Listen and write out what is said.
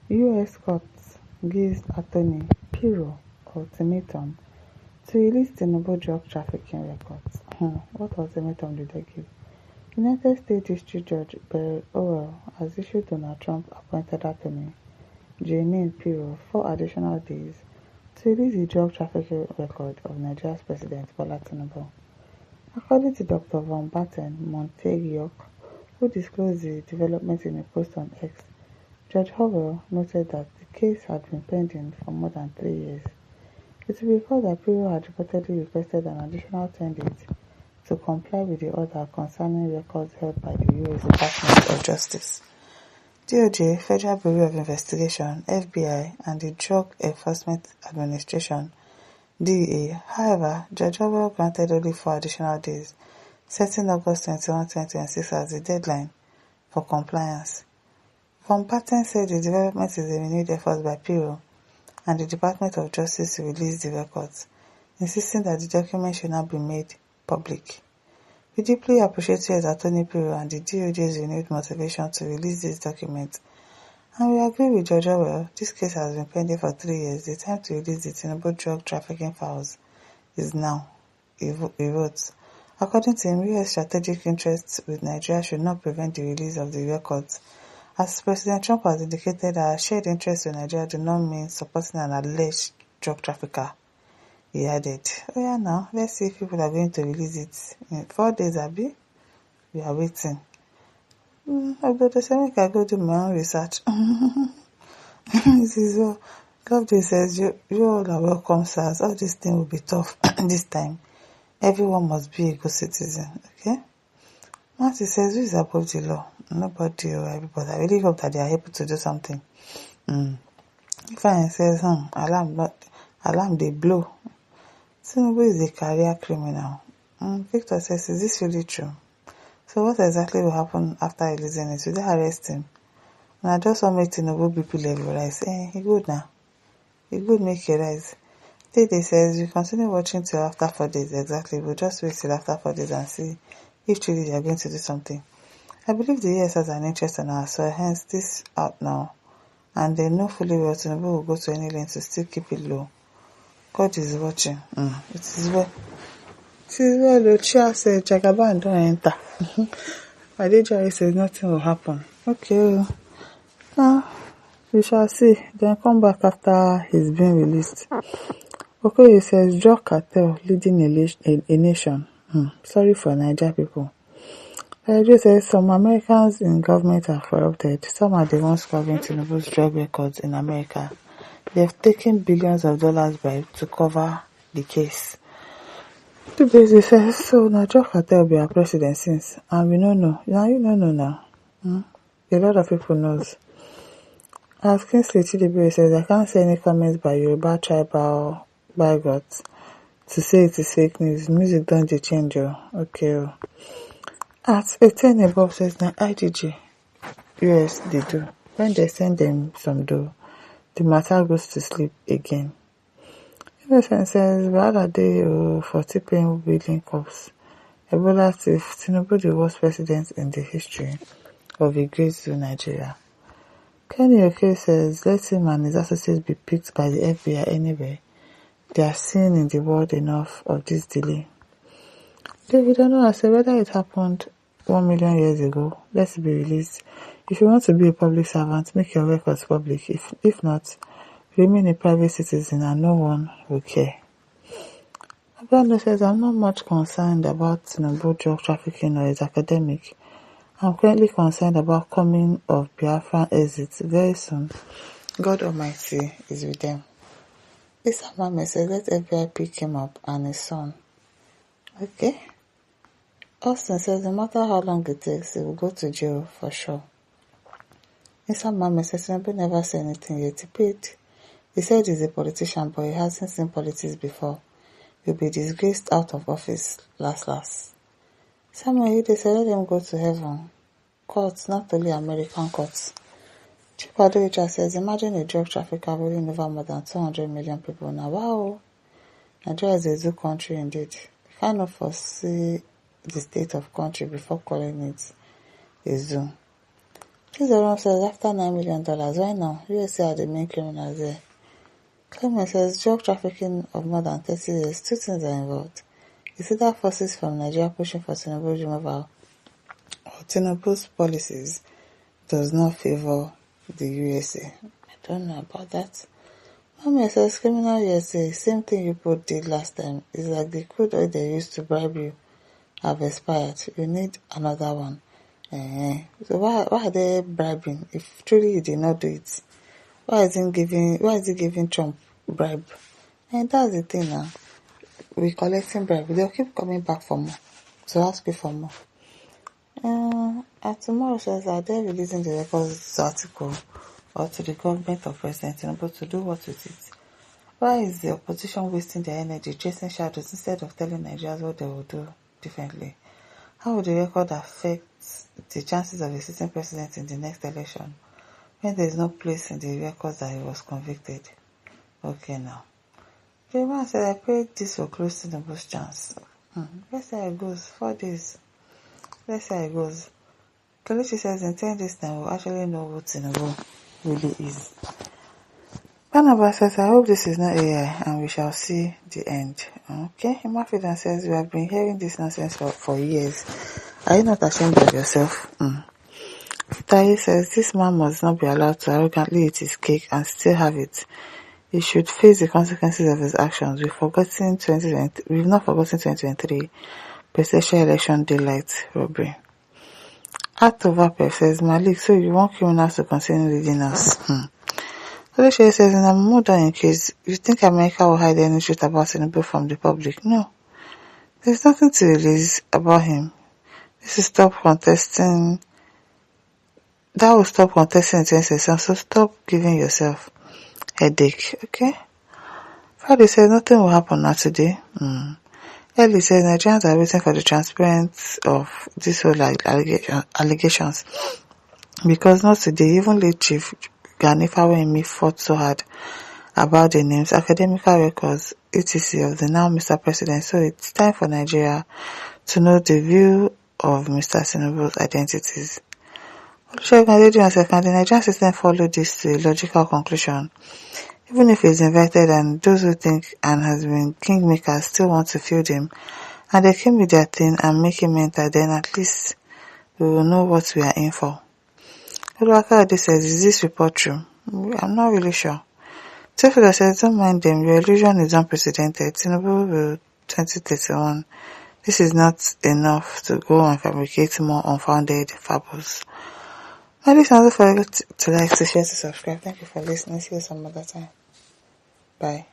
US court gives attorney Pirro ultimatum to release Tinubu drug trafficking records. What ultimatum did they give? United States District Judge Beryl Howell has issued Donald Trump-appointed attorney Janine Pirro 4 additional days to release the drug trafficking record of Nigeria's President Bola Tinubu. According to Dr. Von Batten Montague, who disclosed the development in a post on X, Judge Howell noted that the case had been pending for more than 3 years. It will be recalled that Pirro had reportedly requested an additional 10 days to comply with the order concerning records held by the U.S. Department of Justice. DOJ, Federal Bureau of Investigation, FBI, and the Drug Enforcement Administration, DEA. However, Judge Howell granted only 4 additional days, setting August 21, 2026 as the deadline for compliance. Von Patten said the development is a renewed effort by Pirro and the Department of Justice to release the records, insisting that the documents should not be made public. We deeply appreciate U.S. Attorney Pirro and the DOJ's renewed motivation to release these documents, and we agree with Judge Howell. This case has been pending for 3 years. The time to release the Tinubu drug trafficking files is now, he wrote. According to him, U.S. strategic interests with Nigeria should not prevent the release of the records, as President Trump has indicated our shared interests with Nigeria do not mean supporting an alleged drug trafficker. He added, "Oh yeah, now, let's see if people are going to release it in 4 days, Abi. We are waiting." Although they say make I go do my own research. This is all. Governor says, you all are welcome, sirs. All this thing will be tough this time. Everyone must be a good citizen, okay? Marty says, who is above the law? Nobody or everybody. I really hope that they are able to do something. Ifeanyi says, alarm they blow. Tinubu is a career criminal. Victor says, is this really true? So what exactly will happen after releasing it? Will they arrest him? And I just want to make Tinubu BP level rise. He good now. He good make it rise. They says, we continue watching till after 4 days. Exactly. We'll just wait till after 4 days and see if truly they are going to do something. I believe the US has an interest in our soil, hence this out now. And they know fully well Tinubu will go to any length to still keep it low. God is watching. It is well. It is well. The chair said, Jagaban don't enter. Adejari says nothing will happen. Okay. Now, we shall see. Then come back after he's been released. Okay, says, drug cartel leading a nation. Sorry for Niger people. Adejari says, some Americans in government are corrupted. Some are the ones covering Tinubu's drug records in America. They've taken billions of dollars bribe to cover the case. The basis says, so now drug cartel will be our president since. And we don't know. Now you don't know now. A lot of people knows. As Kingsley Chidibe says, I can't say any comments by Yoruba tribal bigots to say it is fake news. Music don't change. Okay. At 18 above says, now IGG. US they do. When they send them some dough, the matter goes to sleep again. Innocent says, Bala day for tipping willing cops. Ebola thief, Tinubu the worst president in the history of a great zoo Nigeria. Kenny Oke says, let him and his associates be picked by the FBI anyway. They are seen in the world enough of this delay. David Ono said, whether it happened 1 million years ago, let's be released. If you want to be a public servant, make your records public. If not, remain a private citizen and no one will care. Abando says, I'm not much concerned about Tinubu drug trafficking or his academic. I'm currently concerned about coming of Biafran exits very soon. God Almighty is with them. Issa Mame says, let FBI pick him up and his son. Okay. Austin says, no matter how long it takes, he will go to jail for sure. Issa Mame says, Tinubu never said anything yet. He said he's a politician, but he hasn't seen politics before. He'll be disgraced out of office last. Samuel Hide said, let him go to heaven. Courts, not only American courts. Chipadoicha says, imagine a drug trafficker ruling over more than 200 million people now. Wow! Nigeria is a zoo country indeed. You cannot foresee the state of country before calling it a zoo. This around says after $9 million, why now? USA are the main criminals there. Clement says drug trafficking of more than 30 years, two things are involved. It's either forces from Nigeria pushing for Tinubu's removal or Tinubu's policies does not favor the USA. I don't know about that. Mama says criminal USA, same thing you both did last time. It's like the crude oil they used to bribe you have expired. You need another one. So why are they bribing? If truly you did not do it, why is he giving Trump bribe? And that's the thing now. We collecting bribe. They'll keep coming back for more. So ask you for more. At tomorrow says, are they releasing the records article or to the government of President Tinubu to do what with it? Why is the opposition wasting their energy chasing shadows instead of telling Nigerians what they will do differently? How will the record affect the chances of a sitting president in the next election when there is no place in the records that he was convicted? Okay now. The man said, I pray this will close Tinubu's chance. Let's see how it goes. 4 days. Let's see how it goes. Kelechi says in 10 days time we'll actually know who Tinubu really is. Barnabas says, I hope this is not AI and we shall see the end. Okay. Imafidon says, we have been hearing this nonsense for years. Are you not ashamed of yourself? Taye says, this man must not be allowed to arrogantly eat his cake and still have it. He should face the consequences of his actions. We've not forgotten 2023 presidential election daylight robbery. Act of Apep says, Malik, so you want criminals to continue leading us? Oleshe says, in a modern case, you think America will hide any truth about Tinubu from the public? No. There's nothing to release about him. This will stop contesting. That will stop contesting in 2016, so stop giving yourself headache, okay? Friday says, nothing will happen now today. Ellie says, Nigerians are waiting for the transparency of this whole allegations. Because not today, even late Chief Ganifawa and me fought so hard about the names, academical records, etc. of the now Mr. President. So it's time for Nigeria to know the view of Mr. Tinubu's identities. Can the Nigerian system follow this to a logical conclusion? Even if he's invited and those who think and has been kingmakers still want to field him, and they came with their thing and make him enter, then at least we will know what we are in for. Oluwakayode says, is this report true? I'm not really sure. Tefila says, don't mind them, your illusion is unprecedented. Tinubu will 2031. This is not enough to go and fabricate more unfounded fables. Please don't forget to like, to share, to subscribe. Thank you for listening. See you some other time. Bye.